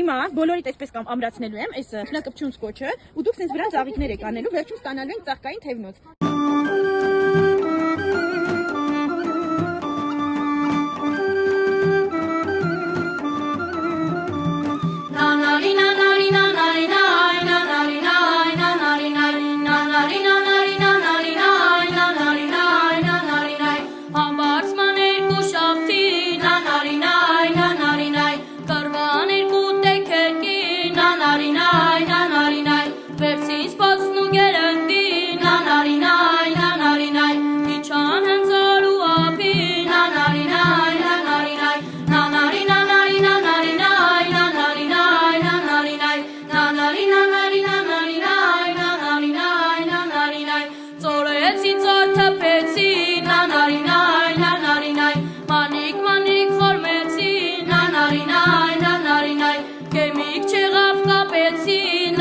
Հիմա բոլորիդ այսպես կամ ամրացնելու եմ այս շնակպչուն սկոչը ու դուք sense վրան ծաղիկներ եք անելու, վերջում ստանալու ենք ծաղկային թևնոց։ Kemik çığaf kapetsin,